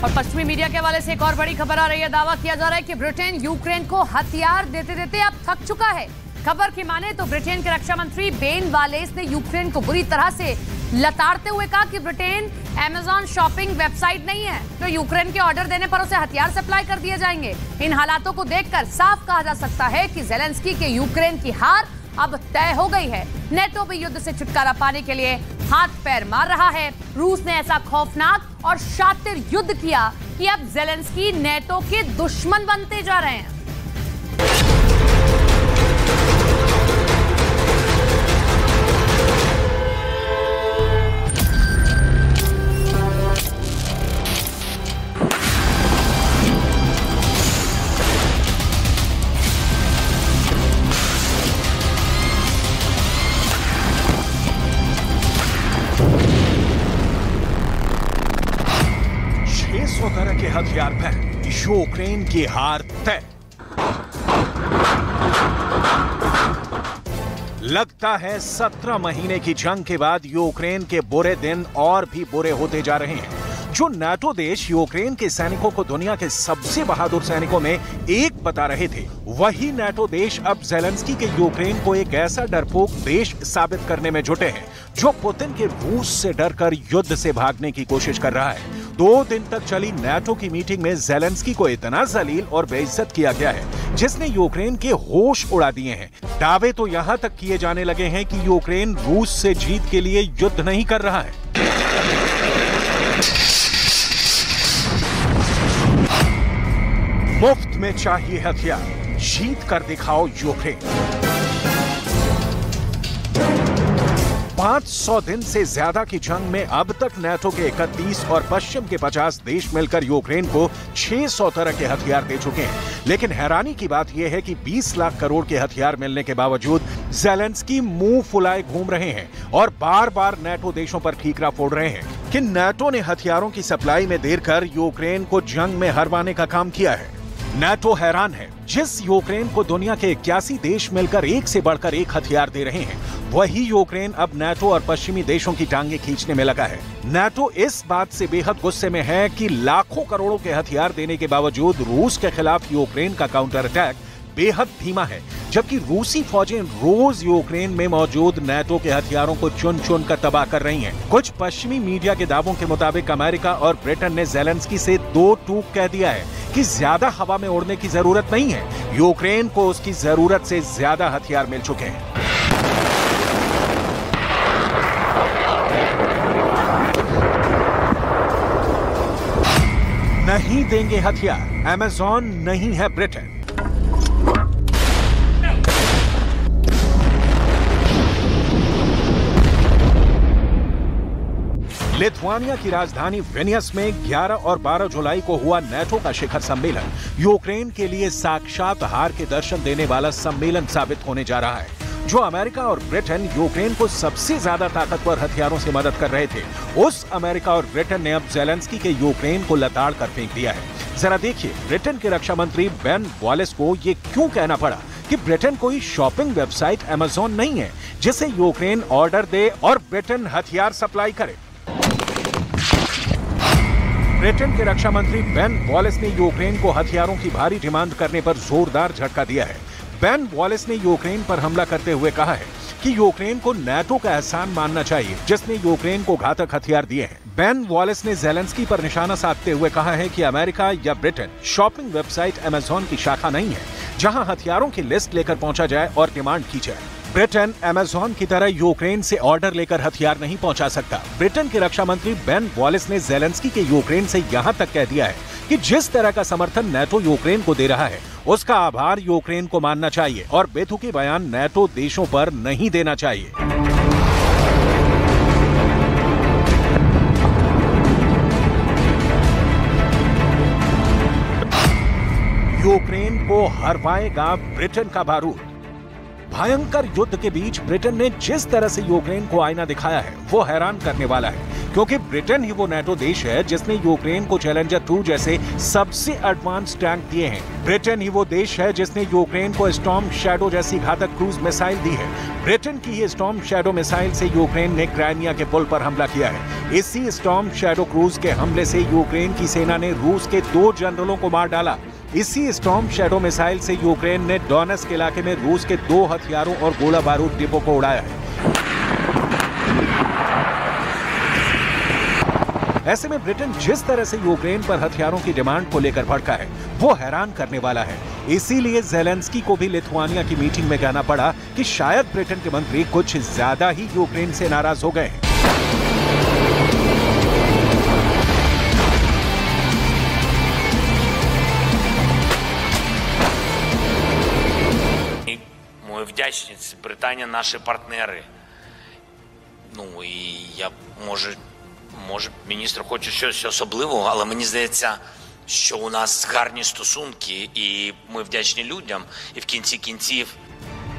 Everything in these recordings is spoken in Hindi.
और पश्चिमी मीडिया के हवाले से एक और बड़ी खबर आ रही है। दावा किया जा रहा है कि ब्रिटेन यूक्रेन को हथियार देते देते अब थक चुका है। खबर की माने तो ब्रिटेन के रक्षा मंत्री बेन वालेस ने यूक्रेन को बुरी तरह से लताड़ते हुए कहा कि ब्रिटेन अमेज़न शॉपिंग वेबसाइट नहीं है, तो यूक्रेन के ऑर्डर देने पर उसे हथियार सप्लाई कर दिए जाएंगे। इन हालातों को देखकर साफ कहा जा सकता है कि ज़ेलेंस्की के यूक्रेन की हार अब तय हो गई है। नेटो भी युद्ध से छुटकारा पाने के लिए हाथ पैर मार रहा है। रूस ने ऐसा खौफनाक और शातिर युद्ध किया कि अब ज़ेलेंस्की नेटो के दुश्मन बनते जा रहे हैं। तरह के हथियार पर यूक्रेन की हार तय। लगता है 17 महीने की जंग के बाद यूक्रेन के बुरे दिन और भी बुरे होते जा रहे हैं। जो नाटो देश यूक्रेन के सैनिकों को दुनिया के सबसे बहादुर सैनिकों में एक बता रहे थे, वही नाटो देश अब ज़ेलेंस्की के यूक्रेन को एक ऐसा डरपोक देश साबित करने में जुटे हैं जो पुतिन के रूस से डरकर युद्ध से भागने की कोशिश कर रहा है। 2 दिन तक चली नाटो की मीटिंग में ज़ेलेंस्की को इतना जलील और बेइज्जत किया गया है जिसने यूक्रेन के होश उड़ा दिए हैं। दावे तो यहाँ तक किए जाने लगे हैं कि यूक्रेन रूस से जीत के लिए युद्ध नहीं कर रहा है। मुफ्त में चाहिए हथियार, जीत कर दिखाओ यूक्रेन। 500 दिन से ज्यादा की जंग में अब तक नाटो के 31 और पश्चिम के 50 देश मिलकर यूक्रेन को 600 तरह के हथियार दे चुके हैं। लेकिन हैरानी की बात यह है कि 20 लाख करोड़ के हथियार मिलने के बावजूद ज़ेलेंस्की मुंह फुलाए घूम रहे हैं और बार बार नाटो देशों पर ठीकरा फोड़ रहे हैं कि नाटो ने हथियारों की सप्लाई में देर कर यूक्रेन को जंग में हरवाने का काम किया है। नाटो हैरान है, जिस यूक्रेन को दुनिया के 81 देश मिलकर एक से बढ़कर एक हथियार दे रहे हैं, वही यूक्रेन अब नाटो और पश्चिमी देशों की टांगे खींचने में लगा है। नाटो इस बात से बेहद गुस्से में है कि लाखों करोड़ों के हथियार देने के बावजूद रूस के खिलाफ यूक्रेन का काउंटर अटैक बेहद धीमा है, जबकि रूसी फौजें रोज यूक्रेन में मौजूद नाटो के हथियारों को चुन चुन कर तबाह कर रही हैं। कुछ पश्चिमी मीडिया के दावों के मुताबिक अमेरिका और ब्रिटेन ने ज़ेलेंस्की से 2 टूक कह दिया है कि ज्यादा हवा में उड़ने की जरूरत नहीं है, यूक्रेन को उसकी जरूरत से ज्यादा हथियार मिल चुके हैं। नहीं देंगे हथियार, अमेज़न नहीं है ब्रिटेन। लिथुआनिया की राजधानी विनियस में 11 और 12 जुलाई को हुआ नाटो का शिखर सम्मेलन यूक्रेन के लिए साक्षात हार के दर्शन देने वाला सम्मेलन साबित होने जा रहा है। जो अमेरिका और ब्रिटेन यूक्रेन को सबसे ज्यादा ताकतवर हथियारों से मदद कर रहे थे, उस अमेरिका और ब्रिटेन ने अब ज़ेलेंस्की के यूक्रेन को लताड़ कर फेंक दिया है। जरा देखिए ब्रिटेन के रक्षा मंत्री बेन वॉलेस को ये क्यों कहना पड़ा कि ब्रिटेन कोई शॉपिंग वेबसाइट अमेज़न नहीं है जिसे यूक्रेन ऑर्डर दे और ब्रिटेन हथियार सप्लाई करे। ब्रिटेन के रक्षा मंत्री बेन वॉलेस ने यूक्रेन को हथियारों की भारी डिमांड करने पर जोरदार झटका दिया है। बेन वॉलेस ने यूक्रेन पर हमला करते हुए कहा है कि यूक्रेन को नाटो का एहसान मानना चाहिए जिसने यूक्रेन को घातक हथियार दिए हैं। बेन वॉलेस ने ज़ेलेंस्की पर निशाना साधते हुए कहा है कि अमेरिका या ब्रिटेन शॉपिंग वेबसाइट अमेज़न की शाखा नहीं है जहां हथियारों की लिस्ट लेकर पहुंचा जाए और डिमांड की जाए। ब्रिटेन अमेज़न की तरह यूक्रेन से ऑर्डर लेकर हथियार नहीं पहुंचा सकता। ब्रिटेन के रक्षा मंत्री बेन वॉलेस ने ज़ेलेंस्की के यूक्रेन से यहां तक कह दिया है कि जिस तरह का समर्थन नाटो यूक्रेन को दे रहा है उसका आभार यूक्रेन को मानना चाहिए और बेतुके बयान नाटो देशों पर नहीं देना चाहिए। यूक्रेन को हरवाएगा ब्रिटेन का बारूद। भयंकर युद्ध के बीच ब्रिटेन ने जिस तरह से यूक्रेन को आईना दिखाया है वो हैरान करने वाला है। क्योंकि ब्रिटेन ही वो नाटो देश है जिसने यूक्रेन को चैलेंजर 2 जैसे सबसे एडवांस टैंक दिए हैं। ब्रिटेन ही वो देश है जिसने यूक्रेन को स्टॉर्म शैडो जैसी घातक क्रूज मिसाइल दी है। ब्रिटेन की ही स्टॉर्म शैडो मिसाइल से यूक्रेन ने क्राइमिया के पुल पर हमला किया है। इसी स्टॉर्म शैडो क्रूज के हमले से यूक्रेन की सेना ने रूस के 2 जनरलों को मार डाला। इसी स्टॉर्म शैडो मिसाइल से यूक्रेन ने डोनेट्स्क इलाके में रूस के 2 हथियारों और गोला बारूद डिपो को उड़ाया है। ऐसे में ब्रिटेन जिस तरह से यूक्रेन पर हथियारों की डिमांड को लेकर भड़का है वो हैरान करने वाला है। इसीलिए ज़ेलेंस्की को भी लिथुआनिया की मीटिंग में कहना पड़ा कि शायद ब्रिटेन के मंत्री कुछ ज्यादा ही यूक्रेन से नाराज हो गए हैं। Ми вдячні, Британія наші партнери. Ну і я, може міністр хоче щось особливого, але мені здається, що у нас гарні стосунки і ми вдячні людям, і в кінці кінців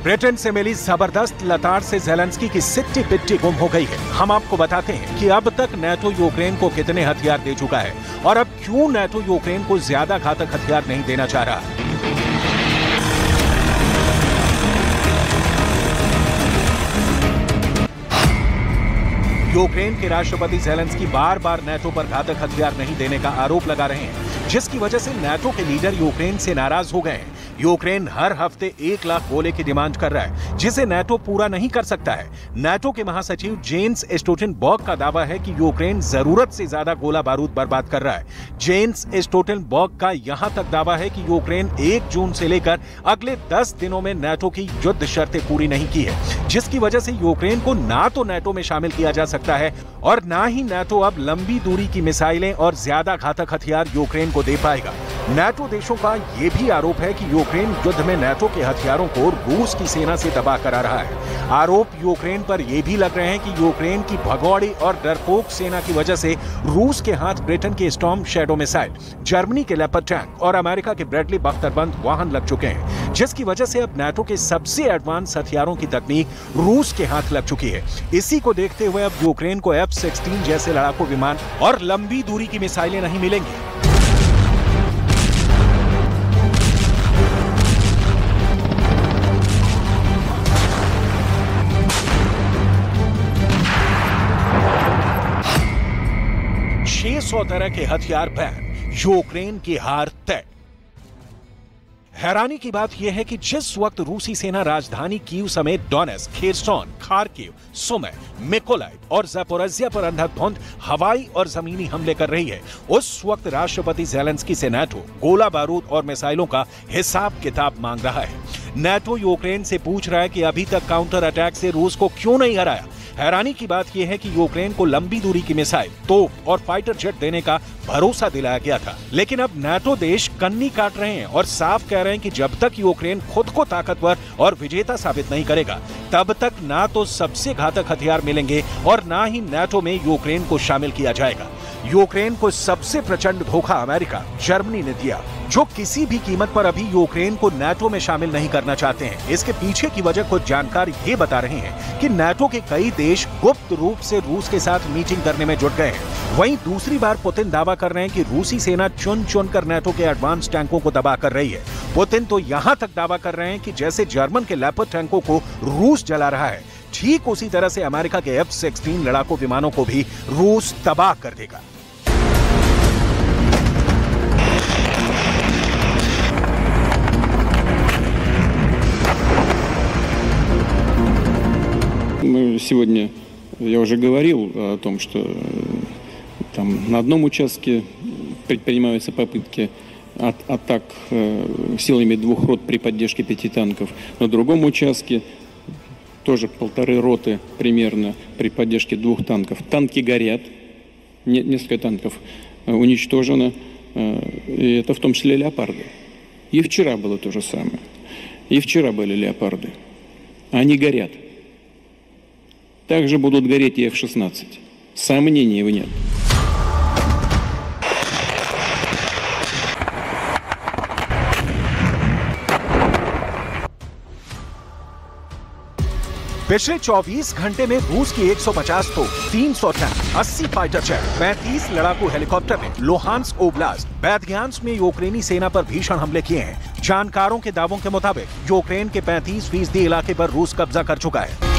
ब्रिटेन से मिली जबरदस्त लताड़ से ज़ेलेंस्की की सिट्टी पिट्टी गुम हो गई है। हम आपको बताते हैं कि अब तक नाटो यूक्रेन को कितने हथियार दे चुका है और अब क्यों नाटो यूक्रेन को ज्यादा घातक हथियार नहीं देना चाह रहा। यूक्रेन के राष्ट्रपति ज़ेलेंस्की बार-बार नाटो पर घातक हथियार नहीं देने का आरोप लगा रहे हैं, जिसकी वजह से नाटो के लीडर यूक्रेन से नाराज हो गए हैं। यूक्रेन हर हफ्ते 1 लाख गोले की डिमांड कर रहा है, जिसे नाटो पूरा नहीं कर सकता है। नाटो के महासचिव जेन्स स्टोल्टनबर्ग का दावा है कि यूक्रेन जरूरत से ज्यादा गोला बारूद बर्बाद कर रहा है। जेन्स स्टोल्टनबर्ग का यहां तक दावा है कि यूक्रेन 1 जून से लेकर अगले 10 दिनों में नाटो की युद्ध शर्तें पूरी नहीं की है, जिसकी वजह से यूक्रेन को ना तो नाटो में शामिल किया जा सकता है और ना ही नाटो अब लंबी दूरी की मिसाइलें और ज्यादा घातक हथियार यूक्रेन को दे पाएगा। नाटो देशों का यह भी आरोप है कि यूक्रेन युद्ध में नाटो के हथियारों को रूस की सेना से दबा करा रहा है। आरोप यूक्रेन पर यह भी लग रहे हैं कि यूक्रेन की भगौड़ी और डरपोक सेना की वजह से रूस के हाथ ब्रिटेन के स्टॉर्म शैडो मिसाइल, जर्मनी के लेपर्ड टैंक और अमेरिका के ब्रैडली बख्तरबंद वाहन लग चुके हैं, जिसकी वजह से अब नाटो के सबसे एडवांस हथियारों की तकनीक रूस के हाथ लग चुकी है। इसी को देखते हुए अब यूक्रेन को F-16 जैसे लड़ाकू विमान और लंबी दूरी की मिसाइलें नहीं मिलेंगी। सौ तरह के हथियार बैन, यूक्रेन की हार तय। हैरानी की बात यह है कि जिस वक्त रूसी सेना राजधानी कीव समेत डोनेट्स्क, खेर्सोन, खार्किव, सुमी, मिकोलाइव और ज़पोरिज़िया पर अंधाधुंध हवाई और जमीनी हमले कर रही है, उस वक्त राष्ट्रपति ज़ेलेंस्की से नाटो गोला बारूद और मिसाइलों का हिसाब किताब मांग रहा है। नाटो यूक्रेन से पूछ रहा है कि अभी तक काउंटर अटैक से रूस को क्यों नहीं हराया। हैरानी की बात यह है कि यूक्रेन को लंबी दूरी की मिसाइल, तोप और फाइटर जेट देने का भरोसा दिलाया गया था, लेकिन अब नाटो देश कन्नी काट रहे हैं और साफ कह रहे हैं कि जब तक यूक्रेन खुद को ताकतवर और विजेता साबित नहीं करेगा, तब तक ना तो सबसे घातक हथियार मिलेंगे और ना ही नाटो में यूक्रेन को शामिल किया जाएगा। यूक्रेन को सबसे प्रचंड धोखा अमेरिका, जर्मनी ने दिया, जो किसी भी कीमत पर अभी यूक्रेन को नाटो में शामिल नहीं करना चाहते हैं। इसके पीछे की वजह कुछ जानकार ये बता रहे हैं कि नाटो के कई देश गुप्त रूप से रूस के साथ मीटिंग करने में जुट गए हैं। वहीं दूसरी बार पुतिन दावा कर रहे हैं कि रूसी सेना चुन चुन कर नाटो के एडवांस टैंकों को दबा कर रही है। पुतिन तो यहां तक दावा कर रहे हैं कि जैसे जर्मन के लेपर्ड टैंकों को रूस जला रहा है, ठीक उसी तरह से अमेरिका के F-16 लड़ाकू विमानों को भी रूस तबाह कर देगा। Сегодня я уже говорил о том, что там на одном участке предпринимаются попытки атак силами 2 рот при поддержке 5 танков. На другом участке тоже 1,5 роты примерно при поддержке 2 танков. Танки горят, несколько танков уничтожено, и это в том числе леопарды. И вчера было то же самое. И вчера были леопарды. Они горят. Также будут гореть и F-16. Сомнений нет. पिछले 24 घंटे में रूस की 150 तो 300 टैंक, 80 फाइटर जेट, 35 लड़ाकू हेलीकॉप्टर ने लुहांस्क ओब्लास्ट, बेदयांस्क में यूक्रेनी सेना पर भीषण हमले किए हैं। जानकारों के दावों के मुताबिक यूक्रेन के 35% इलाके पर रूस कब्जा कर चुका है।